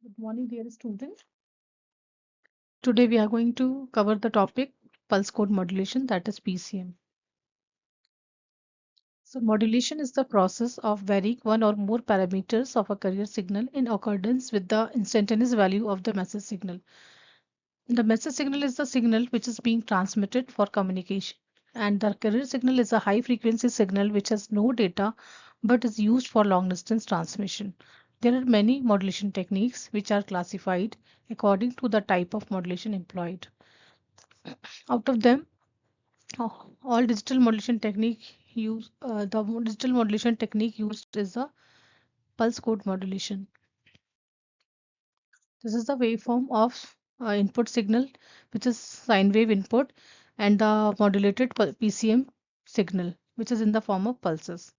Good morning, dear students. Today we are going to cover the topic pulse code modulation, that is PCM. So modulation is the process of varying one or more parameters of a carrier signal in accordance with the instantaneous value of the message signal. The message signal is the signal which is being transmitted for communication, and the carrier signal is a high frequency signal which has no data but is used for long distance transmission. There are many modulation techniques which are classified according to the type of modulation employed. Out of them, all digital modulation technique digital modulation technique used is the pulse code modulation. This is the waveform of input signal, which is sine wave input, and the modulated PCM signal, which is in the form of pulses.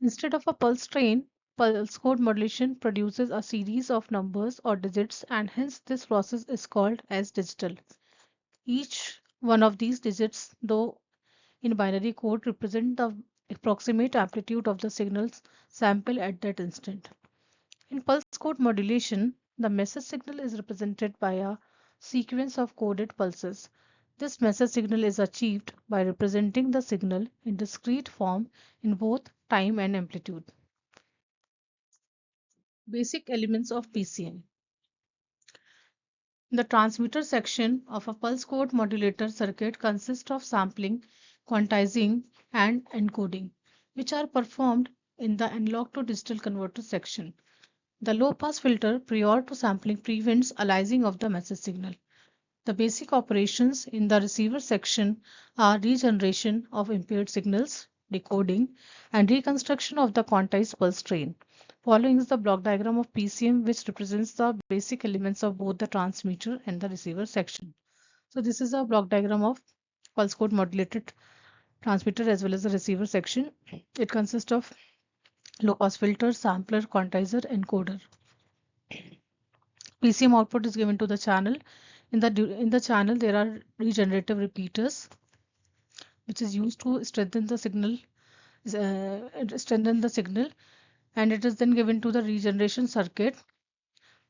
Instead of a pulse train, pulse code modulation produces a series of numbers or digits, and hence this process is called as digital. Each one of these digits, though in binary code, represent the approximate amplitude of the signals sample at that instant. In pulse code modulation, the message signal is represented by a sequence of coded pulses. This message signal is achieved by representing the signal in discrete form in both time and amplitude. Basic elements of PCM. The transmitter section of a pulse code modulator circuit consists of sampling, quantizing, and encoding, which are performed in the analog to digital converter section. The low pass filter prior to sampling prevents aliasing of the message signal. The basic operations in the receiver section are regeneration of impaired signals, decoding, and reconstruction of the quantized pulse train. Following is the block diagram of PCM, which represents the basic elements of both the transmitter and the receiver section. So this is a block diagram of pulse code modulated transmitter as well as the receiver section. It consists of low pass filter, sampler, quantizer, encoder. PCM output is given to the channel. In the channel, there are regenerative repeaters, which is used to strengthen the signal, and it is then given to the regeneration circuit.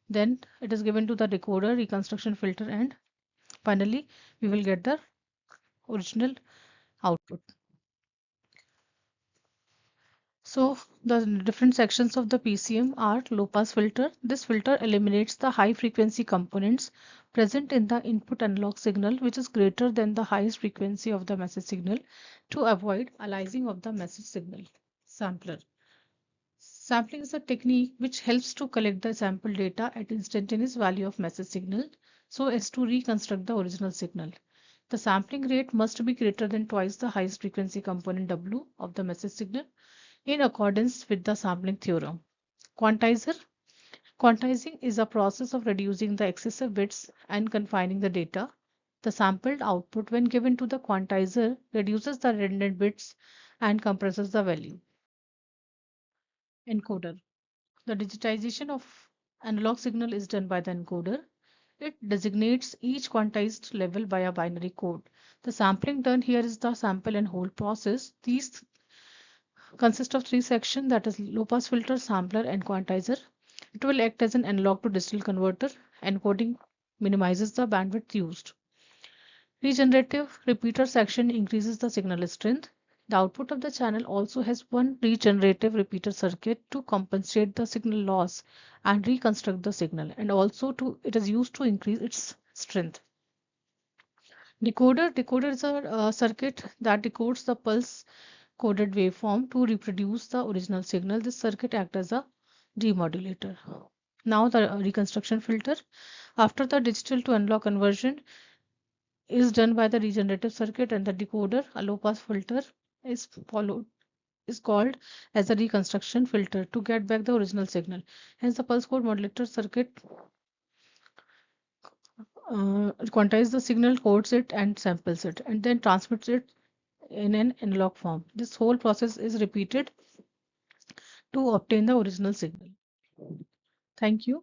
Then it is given to the decoder, reconstruction filter, and finally we will get the original output. So the different sections of the PCM are low pass filter. This filter eliminates the high frequency components present in the input analog signal, which is greater than the highest frequency of the message signal, to avoid aliasing of the message signal. Sampler. Sampling is a technique which helps to collect the sample data at instantaneous value of message signal so as to reconstruct the original signal. The sampling rate must be greater than twice the highest frequency component W of the message signal in accordance with the sampling theorem. Quantizer. Quantizing is a process of reducing the excessive bits and confining the data. The sampled output, when given to the quantizer, reduces the redundant bits and compresses the value. Encoder. The digitization of analog signal is done by the encoder. It designates each quantized level by a binary code. The sampling done here is the sample and hold process. These consist of three sections, that is low pass filter, sampler, and quantizer. It will act as an analog to digital converter. Encoding minimizes the bandwidth used. Regenerative repeater section increases the signal strength. The output of the channel also has one regenerative repeater circuit to compensate the signal loss and reconstruct the signal, and also it is used to increase its strength. Decoder is a circuit that decodes the pulse coded waveform to reproduce the original signal. This circuit acts as a demodulator. Now the reconstruction filter. After the digital to analog conversion is done by the regenerative circuit and the decoder, a low pass filter is followed is called as a reconstruction filter to get back the original signal. Hence the pulse code modulator circuit quantizes the signal, codes it, and samples it, and then transmits it in an analog form. This whole process is repeated to obtain the original signal. Thank you.